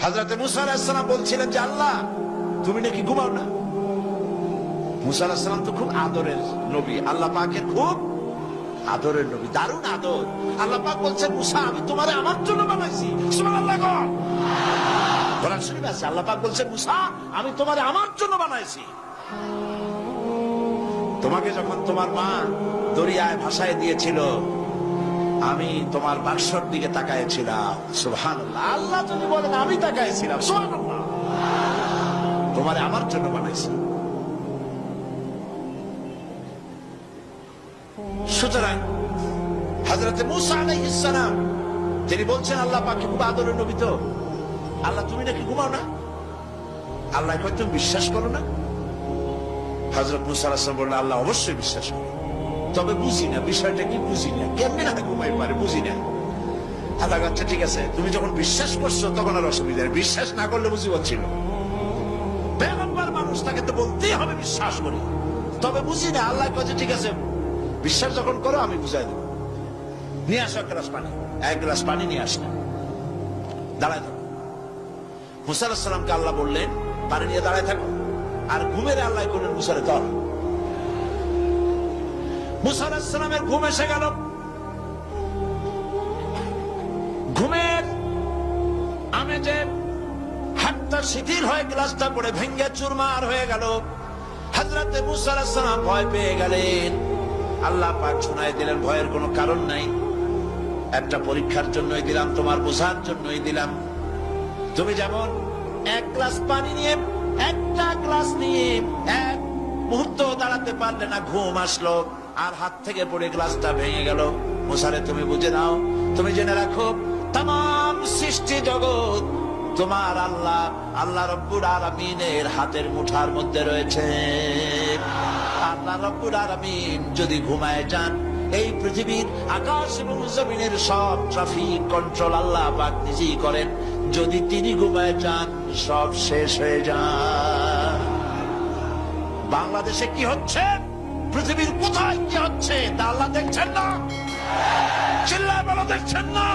হযরত মুসা আলাইহিস সালাম বলছিলেন যে আল্লাহ তুমি নাকি ঘুমাও না। মুসা আলাইহিস সালাম তো খুব আদরের নবী, আল্লাহ পাকের খুব আদরের নবী, দারুণ আদর। আল্লাহ পাক বলছেন মুসা আমি তোমারে আমার জন্য বানাইছি। সুবহানাল্লাহ। কোরআন শরীফে আছে আল্লাহ পাক বলছেন মুসা আমি তোমারে আমার জন্য বানাইছি। তোমাকে যখন তোমার মা দরিয়ায় ভাসায় দিয়েছিল আমি তোমার বাক্সর দিকে তাকাইছিলাম। সুবহানাল্লাহ। আল্লাহ যদি বলেন আমি তাকাইছিলাম, সুবহানাল্লাহ। তোমারে আমার জন্য বানাইছি। সুতরাং হযরত মুসা আলাইহিস সালাম তিনি বলছেন আল্লাহ পাক খুব আদরের নবী, তো আল্লাহ তুমি নাকি ঘুমাও না। আল্লাহ কয় তুমি বিশ্বাস করো না। হযরত মুসা আলাইহিস সালাম বললেন আল্লাহ অবশ্যই বিশ্বাস করি, তবে বুঝি না বিষয়টা কি, বুঝি না কেমনে না ঘুমাই পারে, বুঝি না। আল্লাহ আচ্ছা ঠিক আছে, তুমি যখন বিশ্বাস করছো তখন আর অসুবিধা নেই, বিশ্বাস না করলে মুসিবত ছিল। পয়গম্বর মানুষ তাকে তো বলতেই হবে বিশ্বাস করি, তবে বুঝি না। আল্লাহ কাছে ঠিক আছে বিশ্বাস যখন করো আমি বুঝাই দেবো। নিয়ে আসো এক গ্লাস পানি। এক গ্লাস পানি নিয়ে আসলেন, দাঁড়ায় থাকো। মুসা আলাইহিস সালামকে আল্লাহ বললেন পানি নিয়ে দাঁড়ায় থাকো, আর ঘুমের আল্লাহ করলেন মুসারে ধর। মুসা আলাইহিস সালামের ঘুম এসে গেল। ঘুমের আমেজে হাতটা শিথিল হয়ে গ্লাসটা পড়ে ভেঙ্গে চুরমার হয়ে গেল। হযরত মুসা আলাইহিস সালাম ভয় পেয়ে গেলেন। আল্লাহ পাক শুনাই দিলেন ভয়ের কোনো কারণ নাই, একটা পরীক্ষার জন্যই দিলাম, তোমার বোঝার জন্যই দিলাম। তুমি যেমন এক গ্লাস পানি নিয়ে একটা গ্লাস নিয়ে এক মুহূর্ত দাঁড়াতে পারলে না, ঘুম আসলো আর হাত থেকে পড়ে গ্লাসটা ভেঙে গেল। মুসারে তুমি বুঝে নাও, তুমি জেনে রাখো তামাম সৃষ্টি জগৎ তোমার আল্লাহ আল্লাহ রব্বুল আলামিনের হাতের মুঠার মধ্যে রয়েছে। আল্লাহ রব্বুল আলামিন যদি ঘুমায় যান এই পৃথিবীর আকাশ এবং জমিনের সব ট্রাফিক কন্ট্রোল আল্লাহ পাক নিজেই করেন। যদি তিনি ঘুমায় যান সব শেষ হয়ে যান। বাংলাদেশে কি হচ্ছে, পৃথিবীর কোথায় কি হচ্ছে তা আল্লাহ দেখছেন না? চিল্লায় বলো দেখছেন না?